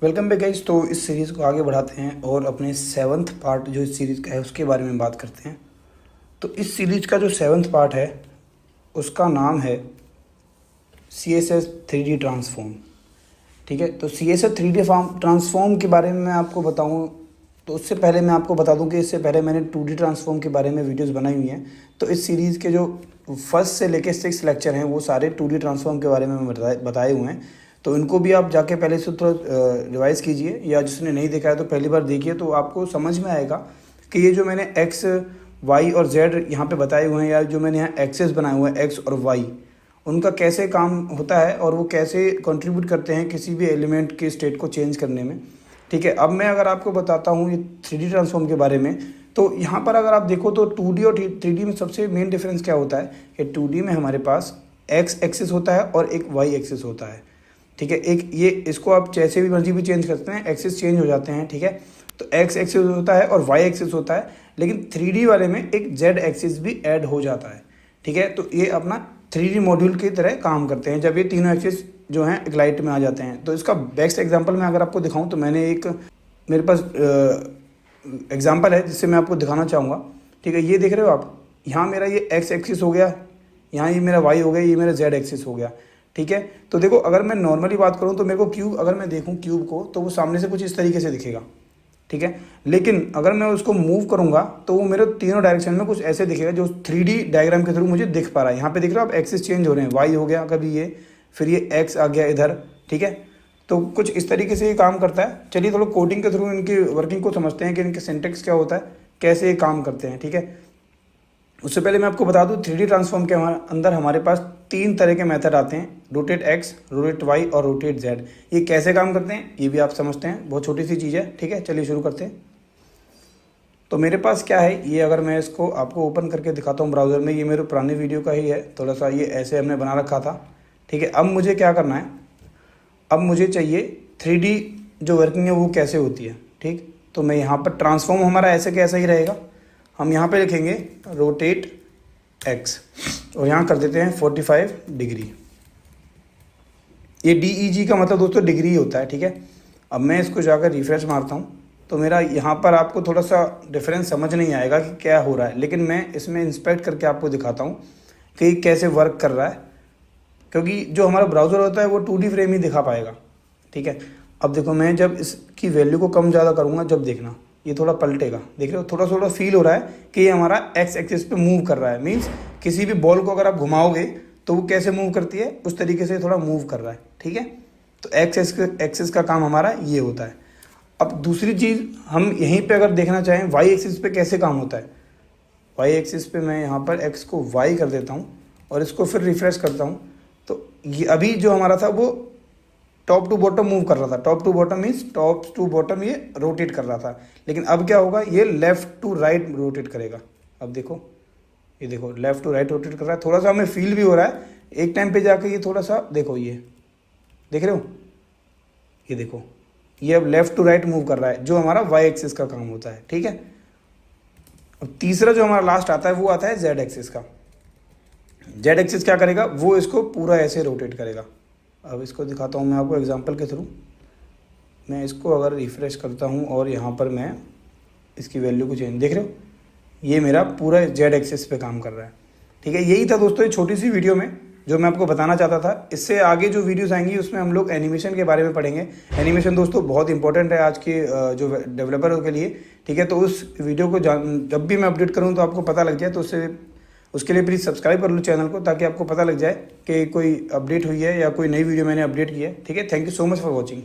Welcome back guys. तो इस series को आगे बढ़ाते हैं और अपने 7th पार्ट जो इस सीरीज़ का है उसके बारे में बात करते हैं। तो इस सीरीज़ का जो 7th पार्ट है उसका नाम है CSS 3D ट्रांसफॉर्म। ठीक है, तो CSS 3D ट्रांसफॉर्म के बारे में मैं आपको बताऊं तो उससे पहले मैं आपको बता दूं कि इससे पहले मैंने 2D ट्रांसफॉर्म के बारे में वीडियोस बनाई हुई हैं। तो इस सीरीज़ के जो फर्स्ट से लेकर 6 लेक्चर हैं वो सारे 2D ट्रांसफॉर्म के बारे में बताए हुए हैं। तो इनको भी आप जाके पहले से थोड़ा रिवाइज कीजिए, या जिसने नहीं देखा है तो पहली बार देखिए, तो आपको समझ में आएगा कि ये जो मैंने एक्स वाई और जेड यहाँ पे बताए हुए हैं, या जो मैंने यहाँ एक्सेस बनाए हुए हैं एक्स और वाई, उनका कैसे काम होता है और वो कैसे कंट्रीब्यूट करते हैं किसी भी एलिमेंट के स्टेट को चेंज करने में। ठीक है, अब मैं अगर आपको बताता हूँ ये 3D ट्रांसफॉर्म के बारे में, तो यहाँ पर अगर आप देखो तो 2D और 3D में सबसे मेन डिफरेंस क्या होता है कि 2D में हमारे पास एक्स एक्सिस होता है और एक वाई एक्सिस होता है। ठीक है, एक ये इसको आप जैसे भी मर्जी भी चेंज करते हैं, एक्सिस चेंज हो जाते हैं। ठीक है, तो एक्स एक्सिस होता है और वाई एक्सिस होता है, लेकिन 3D वाले में एक जेड एक्सिस भी ऐड हो जाता है। ठीक है, तो ये अपना 3D मॉड्यूल की तरह काम करते हैं जब ये तीनों एक्सिस जो हैं एक लाइट में आ जाते हैं। तो इसका बेस्ट एग्जांपल मैं अगर आपको दिखाऊं तो मैंने एक मेरे पास एग्जांपल है जिससे मैं आपको दिखाना चाहूँगा। ठीक है, ये देख रहे हो आप, यहाँ मेरा ये एक्स एक्सिस हो गया, यहाँ ये मेरा वाई हो गया, ये मेरा जेड एक्सिस हो गया। ठीक है, तो देखो अगर मैं नॉर्मली बात करूँ तो मेरे को क्यूब, अगर मैं देखूँ क्यूब को तो वो सामने से कुछ इस तरीके से दिखेगा। ठीक है, लेकिन अगर मैं उसको मूव करूँगा तो वो मेरे तीनों डायरेक्शन में कुछ ऐसे दिखेगा जो 3D डायग्राम के थ्रू मुझे दिख पा रहा है। यहाँ पे दिख रहा है आप, एक्सिस चेंज हो रहे हैं, वाई हो गया कभी ये, फिर ये एक्स आ गया इधर। ठीक है, तो कुछ इस तरीके से ये काम करता है। चलिए थोड़ा कोडिंग के थ्रू इनकी वर्किंग को समझते हैं कि इनके सिंटेक्स क्या होता है, कैसे ये काम करते हैं। ठीक है, उससे पहले मैं आपको बता दूं 3D ट्रांसफॉर्म के अंदर हमारे पास 3 तरह के मेथड आते हैं, रोटेट एक्स, रोटेट वाई और रोटेट जेड। ये कैसे काम करते हैं ये भी आप समझते हैं, बहुत छोटी सी चीज़ है। ठीक है, चलिए शुरू करते हैं। तो मेरे पास क्या है, ये अगर मैं इसको आपको ओपन करके दिखाता हूँ ब्राउज़र में, ये मेरे पुरानी वीडियो का ही है, थोड़ा सा ये ऐसे हमने बना रखा था। ठीक है, अब मुझे क्या करना है, अब मुझे चाहिए 3D जो वर्किंग है वो कैसे होती है। ठीक, तो मैं यहाँ पर ट्रांसफॉर्म हमारा ऐसे कैसा ही रहेगा, हम यहाँ पे लिखेंगे रोटेट एक्स और यहाँ कर देते हैं 45 डिग्री। ये DEG का मतलब दोस्तों डिग्री होता है। ठीक है, अब मैं इसको जाकर रिफ्रेश मारता हूँ तो मेरा यहाँ पर आपको थोड़ा सा डिफरेंस समझ नहीं आएगा कि क्या हो रहा है, लेकिन मैं इसमें इंस्पेक्ट करके आपको दिखाता हूँ कि कैसे वर्क कर रहा है, क्योंकि जो हमारा ब्राउज़र होता है वो 2D फ्रेम ही दिखा पाएगा। ठीक है, अब देखो मैं जब इसकी वैल्यू को कम ज़्यादा करूँगा, जब देखना ये थोड़ा पलटेगा, देख रहे हो, थोड़ा थोड़ा फील हो रहा है कि ये हमारा एक्स एक्सिस पे मूव कर रहा है। मींस किसी भी बॉल को अगर आप घुमाओगे तो वो कैसे मूव करती है उस तरीके से थोड़ा मूव कर रहा है। ठीक है, तो एक्स एक्सिस का काम हमारा ये होता है। अब दूसरी चीज़ हम यहीं पे अगर देखना चाहें वाई एक्सिस पे कैसे काम होता है, वाई एक्सिस पे मैं यहाँ पर एक्स को वाई कर देता हूँ और इसको फिर रिफ्रेश करता हूँ, तो ये अभी जो हमारा था वो टॉप टू बॉटम मूव कर रहा था। Top to bottom means top to bottom ये रोटेट कर रहा था, लेकिन अब क्या होगा, ये लेफ़्ट टू राइट रोटेट करेगा। अब देखो, ये देखो लेफ़्ट टू राइट रोटेट कर रहा है, थोड़ा सा हमें फील भी हो रहा है। एक टाइम पे जाके ये थोड़ा सा देखो, ये देख रहे हो, ये देखो ये अब लेफ़्ट टू राइट मूव कर रहा है, जो हमारा वाई एक्सिस का काम होता है। ठीक है, अब तीसरा जो हमारा लास्ट आता है वो आता है जेड एक्सिस का। जेड एक्सिस क्या करेगा, वो इसको पूरा ऐसे रोटेट करेगा। अब इसको दिखाता हूँ मैं आपको एग्जांपल के थ्रू। मैं इसको अगर रिफ़्रेश करता हूँ और यहाँ पर मैं इसकी वैल्यू को चेंज, देख रहे हो ये मेरा पूरा जेड एक्सिस पे काम कर रहा है। ठीक है, यही था दोस्तों ये छोटी सी वीडियो में जो मैं आपको बताना चाहता था। इससे आगे जो वीडियोस आएंगी उसमें हम लोग एनिमेशन के बारे में पढ़ेंगे। एनिमेशन दोस्तों बहुत इंपॉर्टेंट है आज के जो डेवलपर के लिए। ठीक है, तो उस वीडियो को जब भी मैं अपडेट करूँ तो आपको पता लग जाए, तो उसके लिए प्लीज़ सब्सक्राइब कर लो चैनल को, ताकि आपको पता लग जाए कि कोई अपडेट हुई है या कोई नई वीडियो मैंने अपडेट की है। ठीक है, thank you so much for watching.